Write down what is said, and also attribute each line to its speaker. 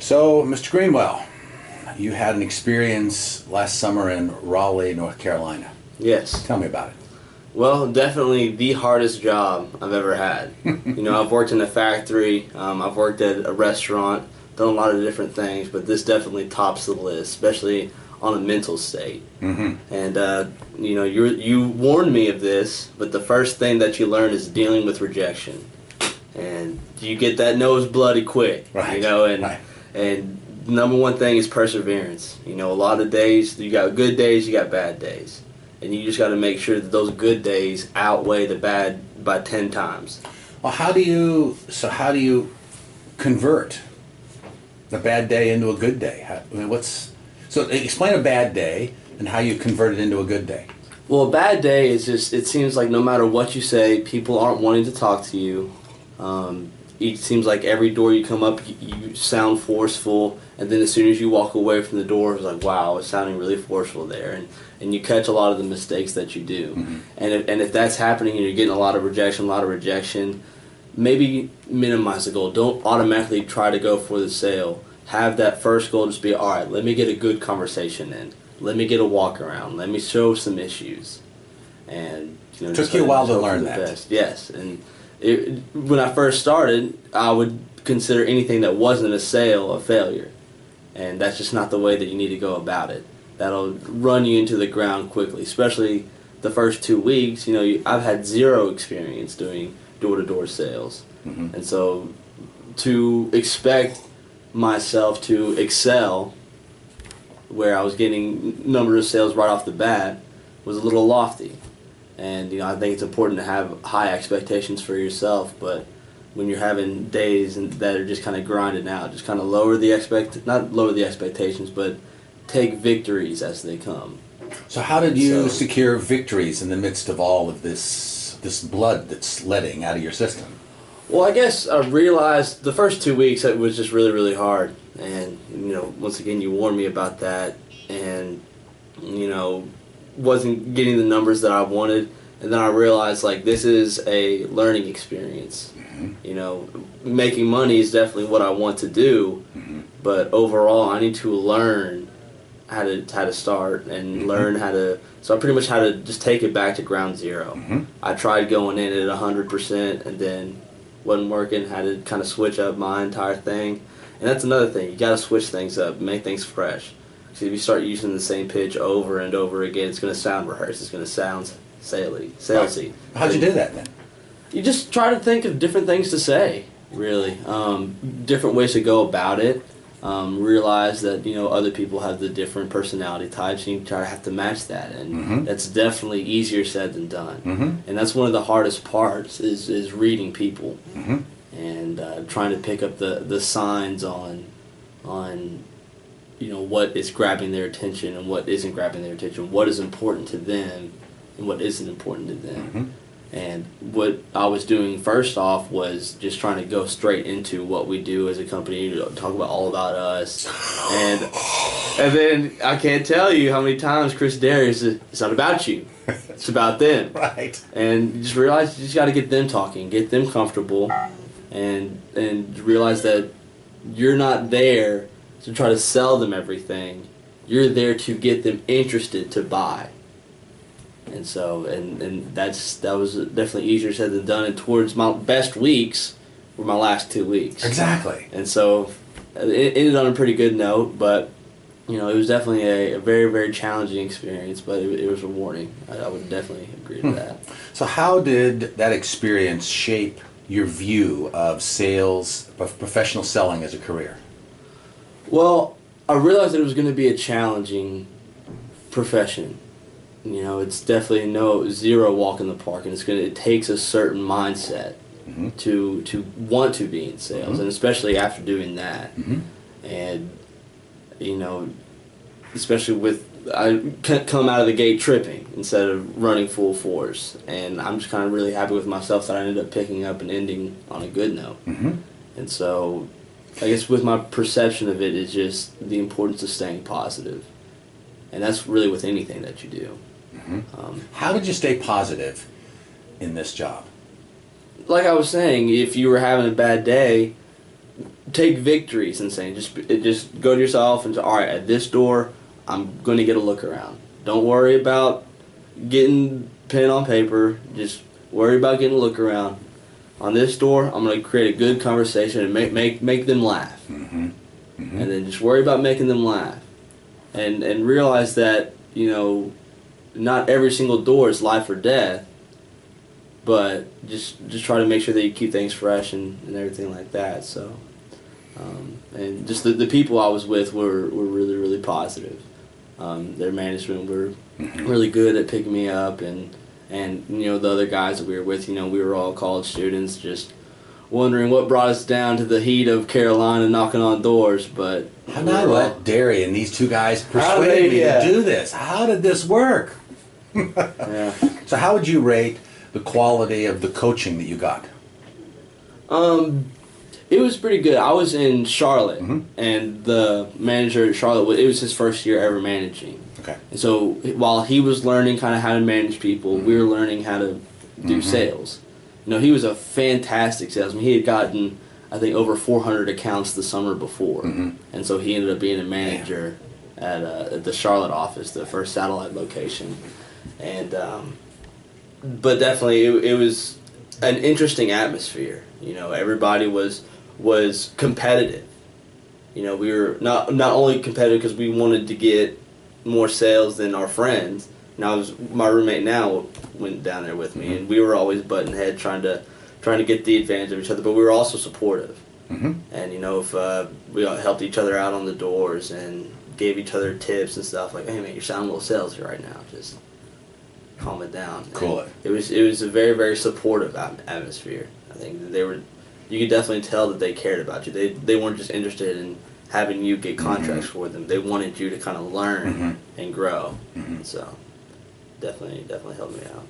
Speaker 1: So, Mr. Greenwell, you had an experience last summer in Raleigh, North Carolina.
Speaker 2: Yes.
Speaker 1: Tell me about it.
Speaker 2: Well, definitely the hardest job I've ever had. I've worked in a factory, I've worked at a restaurant, done a lot of different things, but this definitely tops the list, especially on a mental state.
Speaker 1: Mm-hmm.
Speaker 2: And, you warned me of this, but the first thing that you learn is dealing with rejection. And you get that nose bloody quick,
Speaker 1: Right.
Speaker 2: and number one thing is perseverance. A lot of days, you got good days, you got bad days. And you just got to make sure that those good days outweigh the bad by 10 times.
Speaker 1: Well, how do you convert the bad day into a good day? So explain a bad day and how you convert it into a good day.
Speaker 2: Well, a bad day is just, it seems like no matter what you say, people aren't wanting to talk to you. It seems like every door you come up, you sound forceful, and then as soon as you walk away from the door, it's like, wow, it's sounding really forceful there. And you catch a lot of the mistakes that you do.
Speaker 1: Mm-hmm.
Speaker 2: And if that's happening and you're getting a lot of rejection, maybe minimize the goal. Don't automatically try to go for the sale. Have that first goal just be, all right, let me get a good conversation in. Let me get a walk around. Let me show some issues. And
Speaker 1: Took you a while to learn that.
Speaker 2: Best. Yes. And when I first started, I would consider anything that wasn't a sale a failure. And that's just not the way that you need to go about it. That'll run you into the ground quickly, especially the first 2 weeks. I've had zero experience doing door-to-door sales.
Speaker 1: Mm-hmm.
Speaker 2: And so to expect myself to excel where I was getting number of sales right off the bat was a little lofty. And I think it's important to have high expectations for yourself, but when you're having days that are just kind of grinding out, just kind of not lower the expectations, but take victories as they come.
Speaker 1: So how did you secure victories in the midst of all of this blood that's letting out of your system?
Speaker 2: Well, I guess I realized the first 2 weeks it was just really, really hard. And, once again, you warned me about that. And, wasn't getting the numbers that I wanted. And then I realized, this is a learning experience. Mm-hmm. Making money is definitely what I want to do. Mm-hmm. But overall, I need to learn how to start and mm-hmm. learn how to. So I pretty much had to just take it back to ground zero. Mm-hmm. I tried going in at 100% and then wasn't working. Had to kind of switch up my entire thing, and that's another thing. You got to switch things up, make things fresh. Because if you start using the same pitch over and over again, it's going to sound rehearsed. It's going to sound salesy.
Speaker 1: How'd you do that then?
Speaker 2: You just try to think of different things to say. Really, different ways to go about it. Realize that other people have the different personality types, and you try to have to match that, and mm-hmm. that's definitely easier said than done. Mm-hmm. And that's one of the hardest parts is reading people, mm-hmm. and trying to pick up the signs on what is grabbing their attention and what isn't grabbing their attention, what is important to them and what isn't important to them. Mm-hmm. And what I was doing first off was just trying to go straight into what we do as a company, talk about all about us. And then I can't tell you how many times Chris Darius said, it's not about you. It's about them.
Speaker 1: Right.
Speaker 2: And you just realize you just got to get them talking, get them comfortable, and realize that you're not there to try to sell them everything. You're there to get them interested to buy. And so, and that was definitely easier said than done. And towards my best weeks were my last 2 weeks.
Speaker 1: Exactly.
Speaker 2: And so, it ended on a pretty good note. But it was definitely a very, very challenging experience. But it was rewarding. I would definitely agree to that.
Speaker 1: So, how did that experience shape your view of sales, of professional selling as a career?
Speaker 2: Well, I realized that it was going to be a challenging profession. It's definitely zero walk in the park, and it takes a certain mindset mm-hmm. to want to be in sales, mm-hmm. and especially after doing that, mm-hmm. and especially I come out of the gate tripping instead of running full force, and I'm just kind of really happy with myself that I ended up picking up and ending on a good note, mm-hmm. and so I guess with my perception of it is just the importance of staying positive, and that's really with anything that you do. Mm-hmm.
Speaker 1: How did you stay positive in this job?
Speaker 2: Like I was saying, if you were having a bad day, take victories and saying just go to yourself and say, all right, at this door, I'm going to get a look around. Don't worry about getting pen on paper. Just worry about getting a look around. On this door, I'm going to create a good conversation and make them laugh.
Speaker 1: Mm-hmm. Mm-hmm.
Speaker 2: And then just worry about making them laugh. And realize that, you know, not every single door is life or death, but just try to make sure that you keep things fresh and everything like that. So, and just the people I was with were really, really positive. Their management were really good at picking me up, and you know, the other guys that we were with, you know, we were all college students, just wondering what brought us down to the heat of Carolina knocking on doors. But
Speaker 1: how did I let Derry and these two guys persuade me to do this? How did this work?
Speaker 2: Yeah.
Speaker 1: So how would you rate the quality of the coaching that you got?
Speaker 2: It was pretty good. I was in Charlotte,
Speaker 1: Mm-hmm.
Speaker 2: and the manager at Charlotte, it was his first year ever managing.
Speaker 1: Okay.
Speaker 2: And so while he was learning kind of how to manage people, we were learning how to do sales. You know, he was a fantastic salesman. He had gotten, I think, over 400 accounts the summer before. And so he ended up being a manager at the Charlotte office, the first satellite location. And but definitely it was an interesting atmosphere. You know, everybody was competitive. You know, we were not only competitive because we wanted to get more sales than our friends. Now, my roommate now went down there with me, and we were always butting heads trying to get the advantage of each other. But we were also supportive, and you know, if we all helped each other out on the doors and gave each other tips and stuff like, "Hey man, you're sounding a little salesy right now. Just calm it down."
Speaker 1: Cool.
Speaker 2: And it was a very, very supportive atmosphere. I think they were. You could definitely tell that they cared about you. They weren't just interested in having you get contracts for them. They wanted you to kind of learn and grow. So definitely helped me out.